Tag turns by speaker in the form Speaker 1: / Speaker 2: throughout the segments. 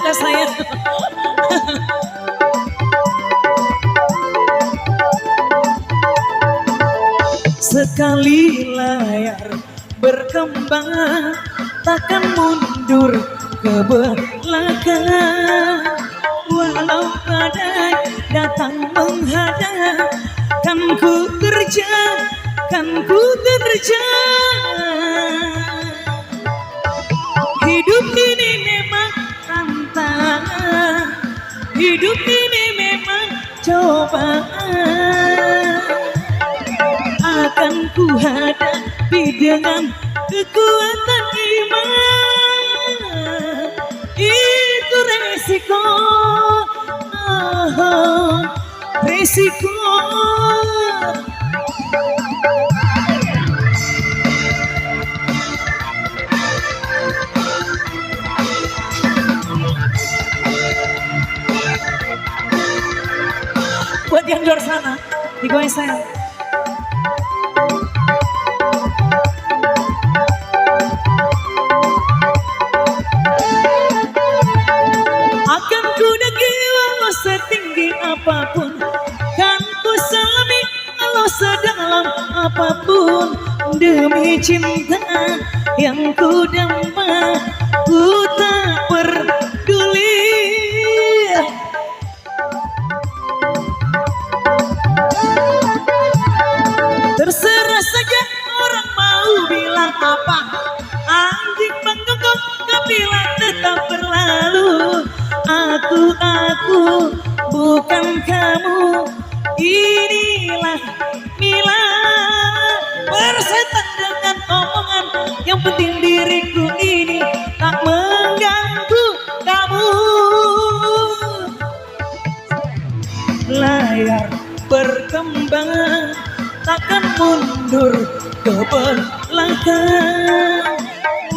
Speaker 1: ke saya. Sekali layar berkembang, takkan mundur ke belakang. Walau badai datang menghadang, kan ku terjang, kan ku terjang. Hidup ini memang tantangan, hidup ini memang cobaan. Akan ku hadapi dengan kekuatan iman. Itu resiko, resiko. Buat yang di luar sana, digoyang saya. Akan ku daki walau setinggi apapun, kan ku selami walau sedalam apapun. Demi cinta yang ku damba, ku tak peduli. Terserah saja orang mau bilang apa, anjing mengguguk bila tetap berlalu. Aku bukan kamu, inilah Mila. Bersetan dengan omongan, yang penting diriku ini tak mengganggu kamu. Layar berkembang, takkan mundur ke belakang.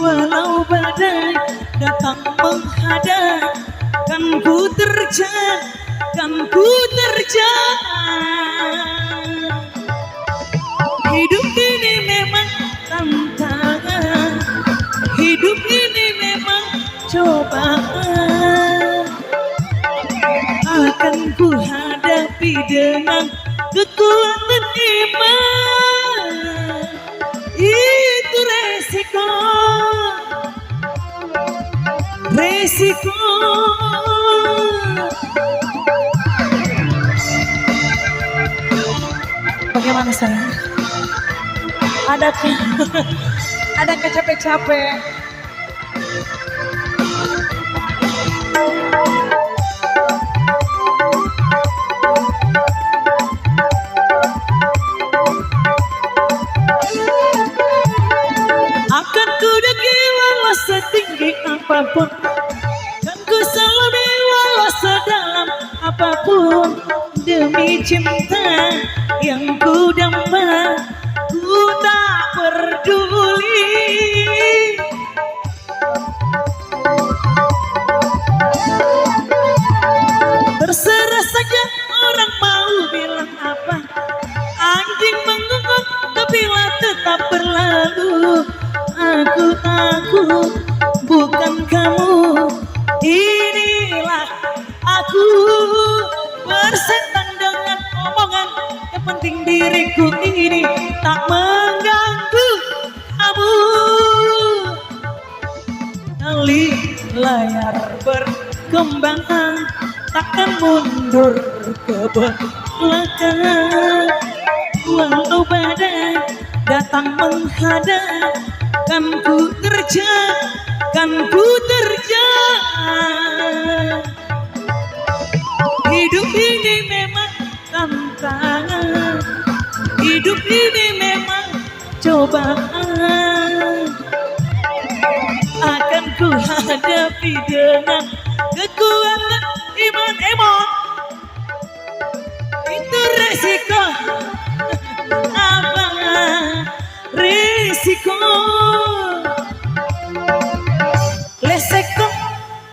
Speaker 1: Walau badai datang menghadang, kan ku terjang, kan ku terjang. Hidup ini memang tantangan, hidup ini memang cobaan. Akan ku hadapi dengan kekuatan iman. Itu resiko, resiko. Bagaimana saya? Ada capek-capek. Akan ku daki walau setinggi apapun, kan ku selami walau sedalam apapun. Demi cinta yang ku damba, ku tak peduli. Terserah saja orang mau bilang apa, anjing mengguguk bila tetap berlalu. Aku bukan kamu, inilah aku. Bersetan dengan omongan, yang penting diriku ini tak mengganggu kamu. Kali layar berkembang, takkan mundur ke belakang. Walau badai datang menghadang, kan ku terjang, kan ku terjang. Hidup ini memang tantangan, hidup ini memang cobaan. Akan ku hadapi dengan kekuatan iman. Itu resiko, apa resiko.